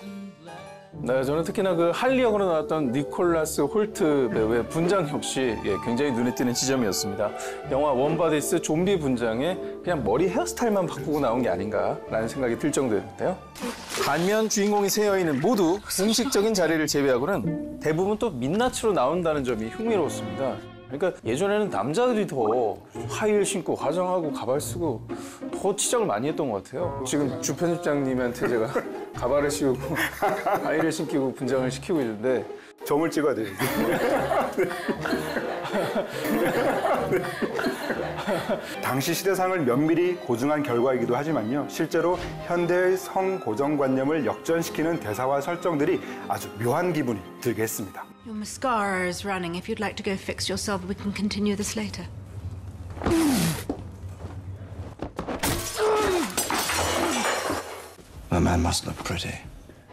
네, 저는 특히나 그 할리 역으로 나왔던 니콜라스 홀트 배우의 분장 역시 굉장히 눈에 띄는 지점이었습니다. 영화 원바디스 좀비 분장에 그냥 머리 헤어스타일만 바꾸고 나온 게 아닌가라는 생각이 들 정도였는데요. 반면 주인공이 세 여인은 모두 공식적인 자리를 제외하고는 대부분 또 민낯으로 나온다는 점이 흥미로웠습니다. 그러니까 예전에는 남자들이 더 하이힐 신고 화장하고 가발 쓰고 더 치장을 많이 했던 것 같아요. 지금 주 편집장님한테 제가 가발을 씌우고 하이힐을 신기고 분장을 시키고 있는데
점을 찍어야 돼요. 당시 시대상을 면밀히 고증한 결과이기도 하지만요. 실제로 현대의 성고정관념을 역전시키는 대사와 설정들이 아주 묘한 기분이 들게 했습니다.
Your mascara is running. If you'd like to go fix yourself, we can continue this later.
A man must look pretty.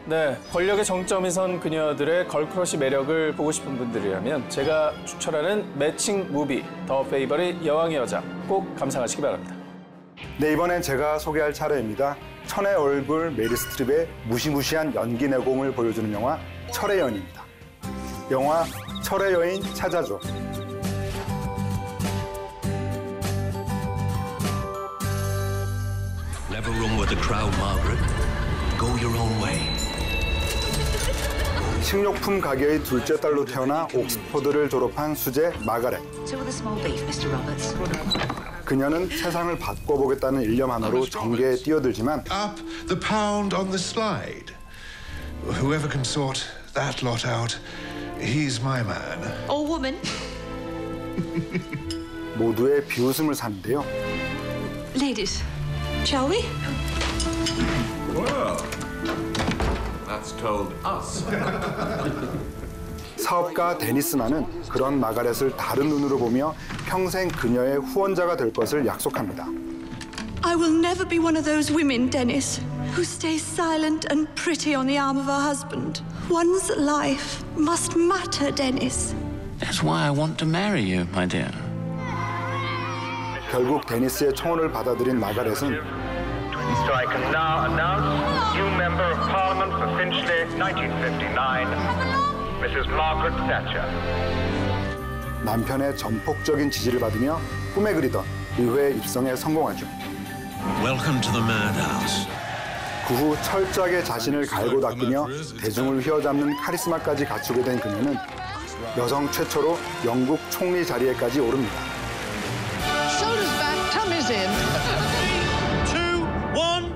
네, 권력의 정점에 선 그녀들의 걸크러쉬 매력을 보고 싶은 분들이라면 제가 추천하는 매칭 무비 더 페이버릿 여왕의 여자 꼭 감상하시기 바랍니다.
네, 이번엔 제가 소개할 차례입니다. 천의 얼굴 메리 스트립의 무시무시한 연기 내공을 보여주는 영화 철의 여인입니다. 영화 철의 여인 찾아줘.
Never room with the crowd, Margaret. Go your own way.
식료품 가게의 둘째 딸로 태어나 옥스퍼드를 졸업한 수제 마가렛. 그녀는 세상을 바꿔보겠다는 일념 하나로 전개에 뛰어들지만
Up the pound on the slide. Whoever can sort that lot out, he's my man.
Or woman.
모두의 비웃음을 사는데요.
Ladies, shall we?
Well, that's told us.
사업가 데니스만은 그런 마가렛을 다른 눈으로 보며 평생 그녀의 후원자가 될 것을 약속합니다.
I will never be one of those women, Dennis, who stays silent and pretty on the arm of her husband. One's life must matter, Dennis.
That's why I want to marry you, my dear.
결국 데니스의 청혼을 받아들인 마가렛은
So I can now announce new member of Parliament for Finchley, 1959, Mrs. Margaret Thatcher.
남편의 전폭적인 지지를 받으며 꿈에 그리던 의회 입성에 성공하죠.
Welcome to the madhouse.
그 후 철저하게 자신을 갈고 닦으며 대중을 휘어잡는 카리스마까지 갖추게 된 그녀는 여성 최초로 영국 총리 자리에까지 오릅니다.
Shoulders back, tummies in.
2, 1.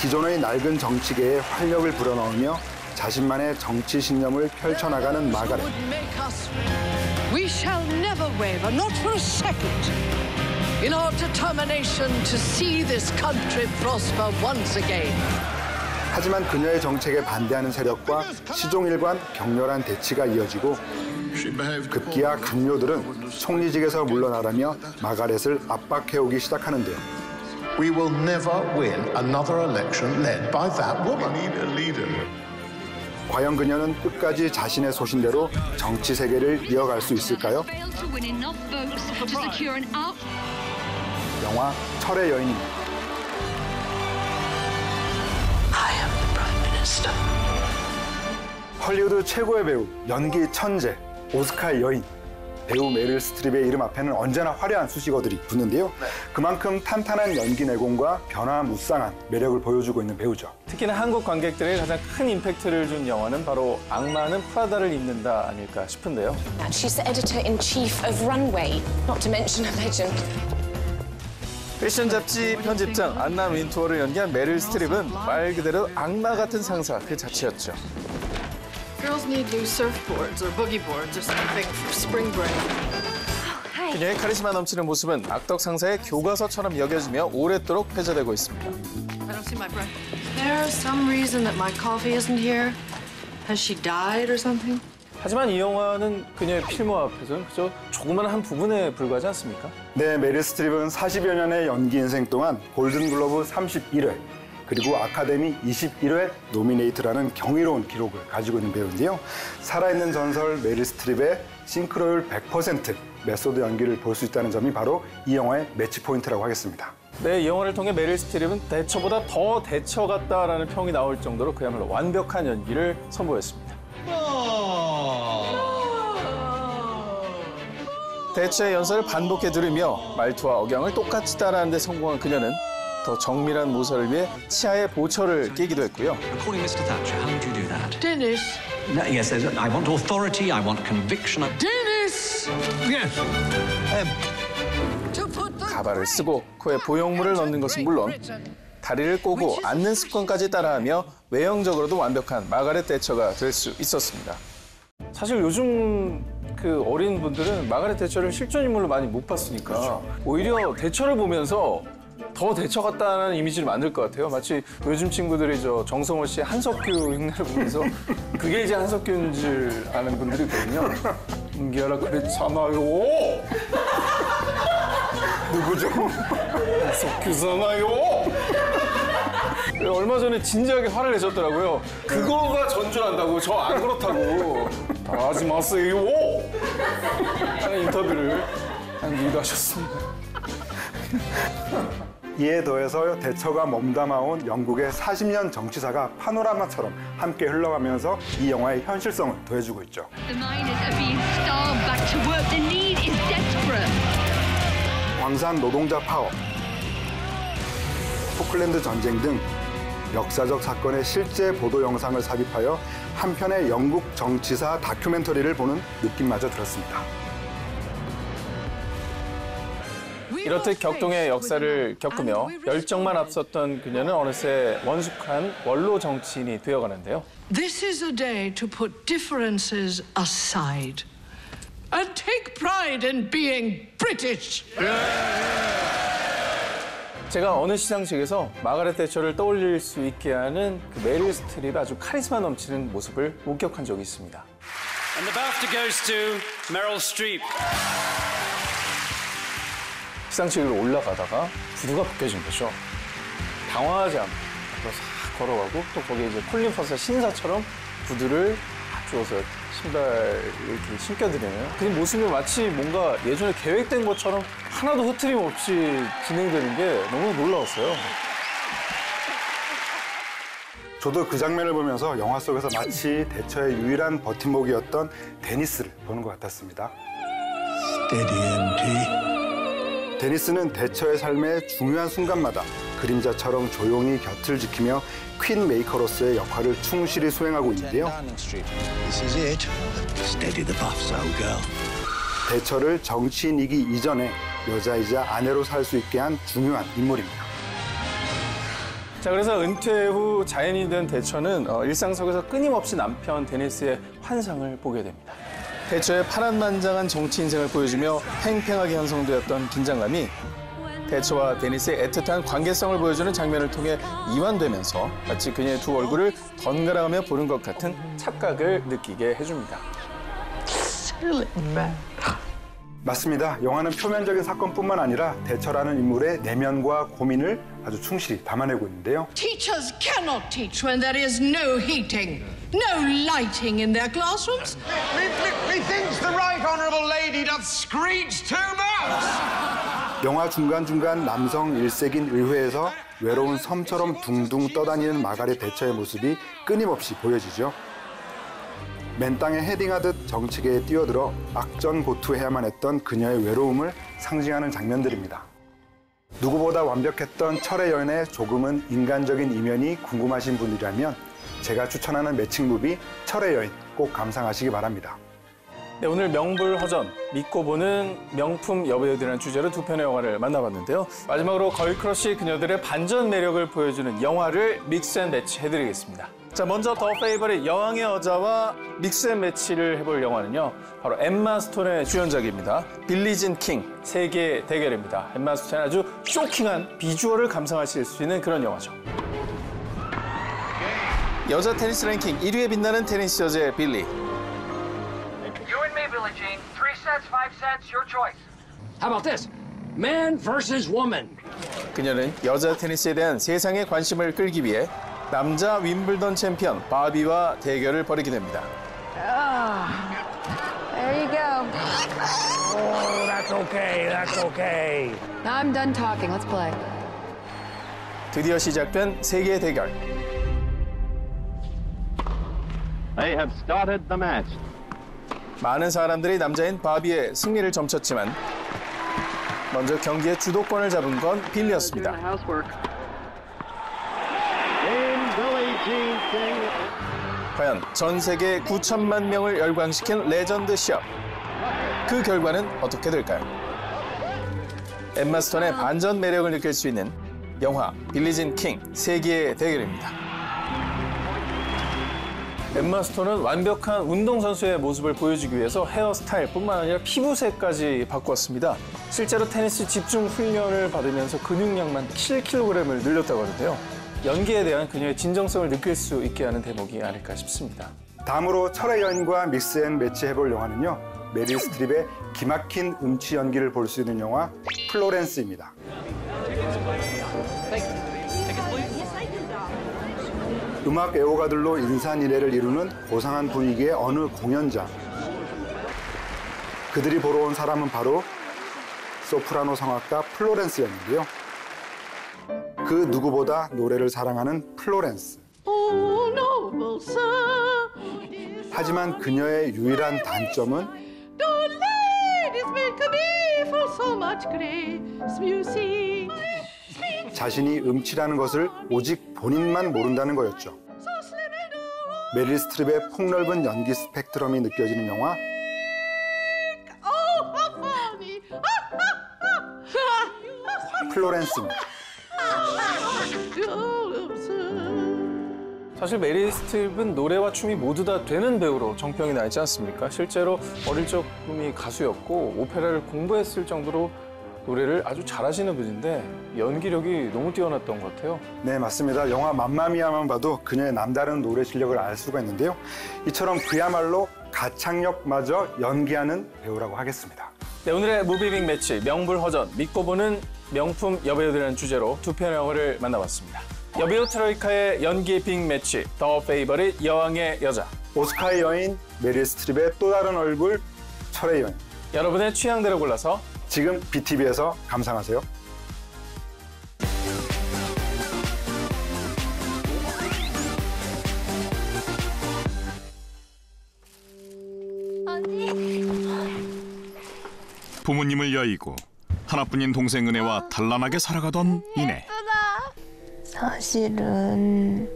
기존의 낡은 정치계에 활력을 불어넣으며 자신만의 정치 신념을 펼쳐나가는 마가렛.
We shall never waver, not for a second, in our determination to see this country prosper once again.
하지만 그녀의 정책에 반대하는 세력과 시종일관 격렬한 대치가 이어지고 급기야 강요들은 총리직에서 물러나라며 마가렛을 압박해오기 시작하는데요.
We will never win another election led by that woman. We need a leader.
과연 그녀는 끝까지 자신의 소신대로 정치 세계를 이어갈 수 있을까요? 영화 철의 여인입니다. 헐리우드 최고의 배우, 연기 천재, 오스카의 여인. 배우 메릴 스트립의 이름 앞에는 언제나 화려한 수식어들이 붙는데요. 그만큼 탄탄한 연기 내공과 변화무쌍한 매력을 보여주고 있는 배우죠.
특히나 한국 관객들에게 가장 큰 임팩트를 준 영화는 바로 악마는 프라다를 입는다 아닐까 싶은데요.
She's the editor-in-chief of Runway, not to mention a legend.
패션 잡지 편집장 안나 윈투어를 연기한 메릴 스트립은 말 그대로 악마 같은 상사 그 자체였죠.
Girls need new surfboards or boogie boards or something for spring break.
그녀의 카리스마 넘치는 모습은 악덕 상사의 교과서처럼 여겨지며 오랫도록 회자되고 있습니다.
I don't see my breakfast. Is there some reason that my coffee isn't here? Has she died or something?
하지만 이 영화는 그녀의 필모 앞에서는 그저 조그마한 한 부분에 불과하지 않습니까?
네, 메릴 스트립은 40여 년의 연기 인생 동안 골든글로브 31회 그리고 아카데미 21회 노미네이트라는 경이로운 기록을 가지고 있는 배우인데요. 살아있는 전설 메릴 스트립의 싱크로율 100% 메소드 연기를 볼 수 있다는 점이 바로 이 영화의 매치 포인트라고 하겠습니다.
네, 이 영화를 통해 메릴 스트립은 대처보다 더 대처 같다라는 평이 나올 정도로 그야말로 완벽한 연기를 선보였습니다. 대처의 연설을 반복해 들으며 말투와 억양을 똑같이 따라하는 데 성공한 그녀는 더 정밀한 모사를 위해 치아에 보철을 끼기도 했고요.
Calling Mr. Thatcher, how would you do that?
Dennis.
No, yes, I want authority, I want conviction.
Dennis!
Yes.
가발을 쓰고 코에 보형물을 넣는 것은 물론 다리를 꼬고 앉는 습관까지 따라하며 외형적으로도 완벽한 마가렛 대처가 될 수 있었습니다. 사실 요즘 그 어린 분들은 마가렛 대처를 실존 인물로 많이 못 봤으니까 그렇죠. 오히려 대처를 보면서 더 대처 같다는 이미지를 만들 것 같아요. 마치 요즘 친구들이 저 정성호 씨의 한석규 흉내를 보면서 그게 이제 한석규인 줄 아는 분들이 있거든요. 은기하라 그랬잖아요.
누구죠?
한석규잖아요. 얼마 전에 진지하게 화를 내셨더라고요. 그거가 전줄한다고 저 안 그렇다고 다 하지 마세요 하는 인터뷰를 한기도 하셨습니다.
이에 더해서 대처가 몸담아온 영국의 40년 정치사가 파노라마처럼 함께 흘러가면서 이 영화의 현실성을 더해주고 있죠. 광산 노동자 파업, 포클랜드 전쟁 등 역사적 사건의 실제 보도 영상을 삽입하여 한 편의 영국 정치사 다큐멘터리를 보는 느낌마저 들었습니다.
이렇듯 격동의 역사를 겪으며 열정만 앞섰던 그녀는 어느새 원숙한 원로 정치인이 되어가는데요.
This is a day to put differences aside and take pride in being British.
제가 어느 시상식에서 마가렛 대처를 떠올릴 수 있게 하는 그 메릴 스트립의 아주 카리스마 넘치는 모습을 목격한 적이 있습니다.
And the BAFTA goes to Meryl Streep.
시상식으로 올라가다가 구두가 벗겨진 거죠. 당황하지 않고 싹 걸어가고 또 거기에 이제 콜린 퍼스의 신사처럼 구두를 주워서 신발을 이렇게 신겨드리는 그 모습이 마치 뭔가 예전에 계획된 것처럼 하나도 흐트림 없이 진행되는 게 너무 놀라웠어요.
저도 그 장면을 보면서 영화 속에서 마치 대처의 유일한 버팀목이었던 데니스를 보는 것 같았습니다. 데니스는 대처의 삶의 중요한 순간마다 그림자처럼 조용히 곁을 지키며 퀸 메이커로서의 역할을 충실히 수행하고 있는데요. 대처를 정치인이기 이전에 여자이자 아내로 살 수 있게 한 중요한 인물입니다.
자, 그래서 은퇴 후 자연이 된 대처는 일상 속에서 끊임없이 남편 데니스의 환상을 보게 됩니다. 대처의 파란만장한 정치 인생을 보여주며 팽팽하게 형성되었던 긴장감이 대처와 데니스의 애틋한 관계성을 보여주는 장면을 통해 이완되면서 마치 그녀의 두 얼굴을 번갈아가며 보는 것 같은 착각을 느끼게 해줍니다.
맞습니다. 영화는 표면적인 사건뿐만 아니라 대처라는 인물의 내면과 고민을 아주 충실히 담아내고 있는데요.
Teachers cannot teach when there is no heating, no lighting in their classrooms.
Methinks the right honourable lady doth screech too much.
영화 중간중간 남성 일색인 의회에서 외로운 섬처럼 둥둥 떠다니는 마가렛 대처의 모습이 끊임없이 보여지죠. 맨 땅에 헤딩하듯 정치계에 뛰어들어 악전고투해야만 했던 그녀의 외로움을 상징하는 장면들입니다. 누구보다 완벽했던 철의 여인의 조금은 인간적인 이면이 궁금하신 분이라면 제가 추천하는 매칭 무비 철의 여인 꼭 감상하시기 바랍니다.
네, 오늘 명불허전, 믿고 보는 명품 여배우들이라는 주제로 두 편의 영화를 만나봤는데요. 마지막으로 걸크러쉬 그녀들의 반전 매력을 보여주는 영화를 믹스앤매치 해드리겠습니다. 자, 먼저 더 페이버릿 여왕의 여자와 믹스앤매치를 해볼 영화는요, 바로 엠마 스톤의 주연작입니다. 빌리 진 킹, 세계의 대결입니다. 엠마 스톤의 아주 쇼킹한 비주얼을 감상하실 수 있는 그런 영화죠. 여자 테니스 랭킹 1위에 빛나는 테니스 여제 빌리.
You and me, Billie Jean. 3 sets, 5 sets, your choice.
How about this? Man versus woman.
그녀는 여자 테니스에 대한 세상의 관심을 끌기 위해 남자 윈블던 챔피언 바비와 대결을 벌이게 됩니다.
There you go.
Oh, that's okay, that's okay.
I'm done talking. Let's play.
드디어 시작된 세계의 대결.
They have started the match.
많은 사람들이 남자인 바비의 승리를 점쳤지만 먼저 경기의 주도권을 잡은 건 빌리였습니다. 과연 전 세계 9천만 명을 열광시킨 레전드 시합. 그 결과는 어떻게 될까요? 엠마 스톤의 반전 매력을 느낄 수 있는 영화 빌리 진 킹 세계의 대결입니다. 엠마 스톤은 완벽한 운동선수의 모습을 보여주기 위해서 헤어스타일뿐만 아니라 피부색까지 바꾸었습니다. 실제로 테니스 집중 훈련을 받으면서 근육량만 7kg을 늘렸다고 하는데요. 연기에 대한 그녀의 진정성을 느낄 수 있게 하는 대목이 아닐까 싶습니다.
다음으로 철의 여인과 믹스앤매치 해볼 영화는요, 메릴 스트립의 기막힌 음치 연기를 볼 수 있는 영화 플로렌스입니다. 음악 애호가들로 인산이례를 이루는 고상한 분위기의 어느 공연장. 그들이 보러 온 사람은 바로 소프라노 성악가 플로렌스였는데요. 그 누구보다 노래를 사랑하는 플로렌스. 하지만 그녀의 유일한 단점은 자신이 음치라는 것을 오직 본인만 모른다는 거였죠. 메릴 스트립의 폭넓은 연기 스펙트럼이 느껴지는 영화 플로렌스입니다.
사실 메릴 스트립은 노래와 춤이 모두 다 되는 배우로 정평이 나 있지 않습니까? 실제로 어릴 적 꿈이 가수였고 오페라를 공부했을 정도로 노래를 아주 잘하시는 분인데 연기력이 너무 뛰어났던 것 같아요.
네, 맞습니다. 영화 맘마미아만 봐도 그녀의 남다른 노래 실력을 알 수가 있는데요. 이처럼 그야말로 가창력마저 연기하는 배우라고 하겠습니다.
네, 오늘의 무비빅 매치 명불허전 믿고 보는 명품 여배우들이라는 주제로 두 편의 영화를 만나봤습니다. 여배우 트로이카의 연기 빅 매치 더 페이버릿 여왕의 여자,
오스카의 여인 메릴 스트립의 또 다른 얼굴 철의 여인.
여러분의 취향대로 골라서
지금 BTV에서 감상하세요.
부모님을 여의고 하나뿐인 동생 은혜와 단란하게 살아가던 이내.
사실은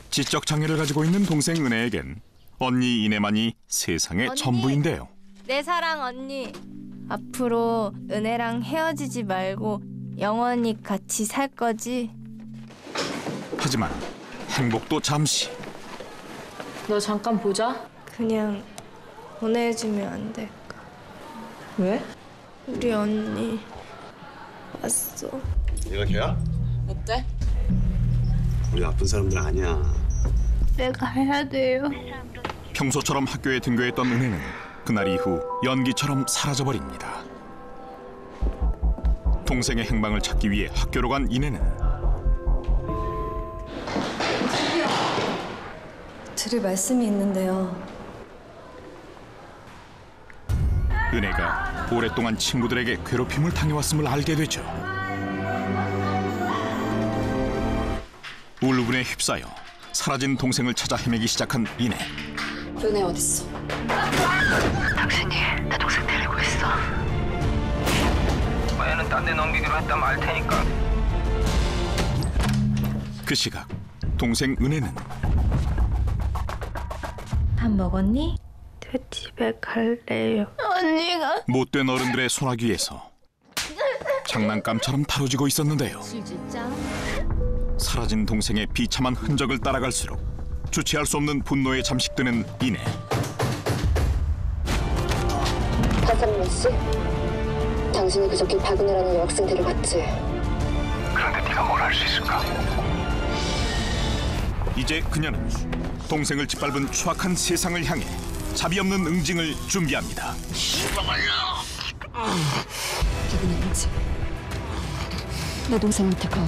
지적 장애를 가지고 있는 동생 은혜에겐 언니 이내만이 세상의
언니.
전부인데요.
내 사랑 언니, 앞으로 은혜랑 헤어지지 말고 영원히 같이 살 거지?
하지만 행복도 잠시.
너 잠깐 보자. 그냥 보내주면 안 될까? 왜? 우리 언니 왔어.
얘가 걔야?
어때?
우리 나쁜 사람들 아니야.
내가 해야 돼요.
평소처럼 학교에 등교했던 은혜는 그날 이후 연기처럼 사라져버립니다. 동생의 행방을 찾기 위해 학교로 간 이내는
드릴 말씀이 있는데요.
은혜가 오랫동안 친구들에게 괴롭힘을 당해왔음을 알게 되죠. 울분에 휩싸여 사라진 동생을 찾아 헤매기 시작한 이내.
은혜 어딨어?
당신이 내 동생 데리고 있어. 얘는 딴 데 넘기기로 했다면 알 테니까.
그 시각 동생 은혜는
밥 먹었니? 저 집에 갈래요. 언니가
못된 어른들의 소나기에서 장난감처럼 다뤄지고 있었는데요.
진짜?
사라진 동생의 비참한 흔적을 따라갈수록 주체할 수 없는 분노에 잠식되는 이내.
하상민 씨, 당신이 그저께 박은혜라는 여학생 데려갔지?
그런데 네가 뭘 할 수 있을까?
이제 그녀는 동생을 짓밟은 추악한 세상을 향해 자비 없는 응징을 준비합니다.
박은혜 응징. 내 동생한테 가.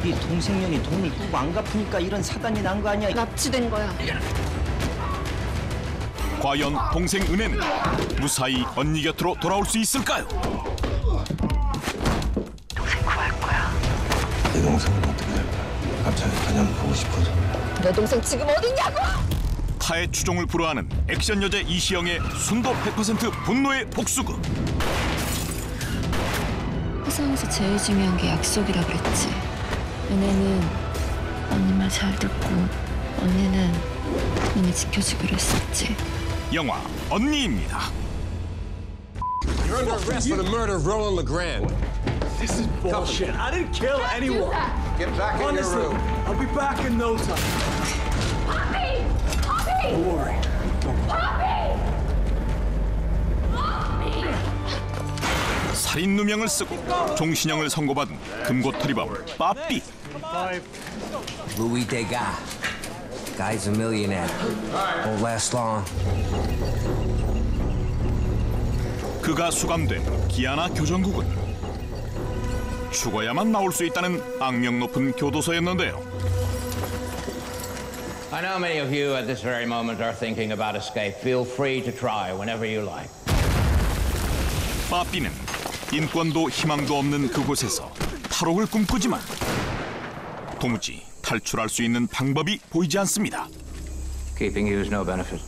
네 동생년이 돈을 꼭 안 갚으니까 이런 사단이 난 거 아니야?
납치된 거야.
과연 동생 은혜는 무사히 언니 곁으로 돌아올 수 있을까요?
동생 구할 거야.
내 동생은 어떻게 할 거야? 갑자기 그냥 보고 싶어서.
내 동생 지금 어딨냐고!
타의 추종을 불허하는 액션 여제 이시영의 순도 100% 분노의 복수극.
세상에서 제일 중요한 게 약속이라 그랬지. 은혜는 언니 말 잘 듣고 언니는 은혜 지켜주기로 했었지.
영화 언니입니다.
You're under arrest for the murder of Roland LeGrand.
This is bullshit. I didn't kill anyone.
Get back in your
Honestly,
room.
I'll be back in no time.
Poppy! Poppy!
Don't worry.
살인 누명을 쓰고 종신형을 선고받은 금고털이범 빠삐.
Louis Degas. Guy's a millionaire. Won't last long.
그가 수감된 기아나 교정국은 죽어야만 나올 수 있다는 악명 높은 교도소였는데요.
I know many of you at this very moment are thinking about escape. Feel free to try whenever you like.
빠삐는 인권도 희망도 없는 그곳에서 탈옥을 꿈꾸지만 도무지 탈출할 수 있는 방법이 보이지 않습니다.
Keeping you is no benefit.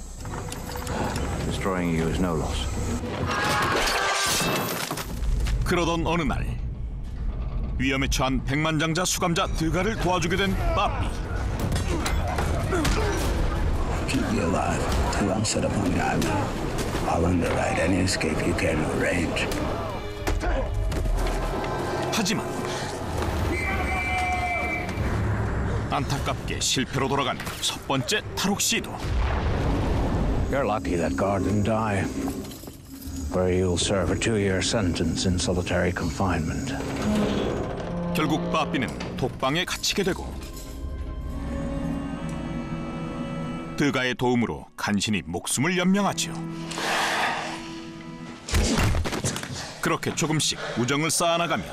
Destroying you is no loss.
그러던 어느 날 위험에 처한 백만장자 수감자 드가를 도와주게 된 빠삐.
Keep you alive till I'm set up on the island. I'll underwrite any escape you can arrange.
하지만 안타깝게 실패로 돌아간 첫 번째 탈옥 시도.
You're lucky that guard didn't die, where you'll serve a 2-year sentence in solitary confinement.
결국 빠삐는 독방에 갇히게 되고 드가의 도움으로 간신히 목숨을 연명하죠. 그렇게 조금씩 우정을 쌓아나가며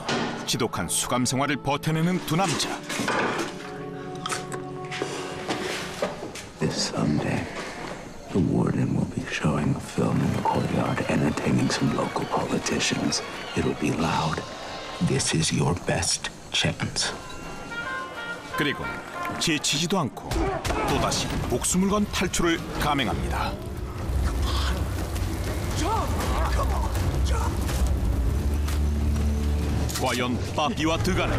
지독한 수감 생활을 버텨내는 두 남자.
This Sunday, the warden will be showing a film in the courtyard, entertaining some local politicians. It'll be loud. This is your best chance.
그리고 지치지도 않고 또다시 목숨을 건 탈출을 감행합니다. 과연 빠삐와 드가는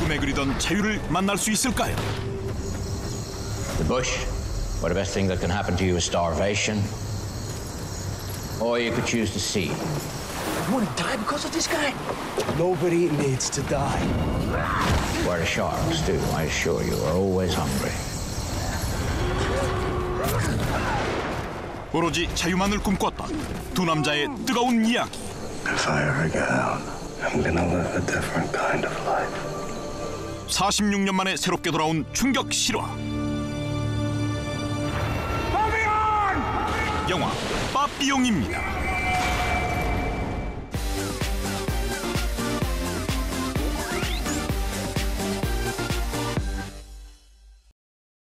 꿈에 그리던 자유를 만날 수 있을까요?
The bush, where the best thing that can happen to you is starvation. Or you could choose the sea.
You want to die because of this guy? Nobody needs to die.
Where the sharks do, I assure you, are always hungry.
오로지 자유만을 꿈꿨던 두 남자의 뜨거운 이야기.
If I ever get out, I'm gonna live a different kind of life.
46년 만에 새롭게 돌아온 충격 실화. 영화 빠삐용입니다.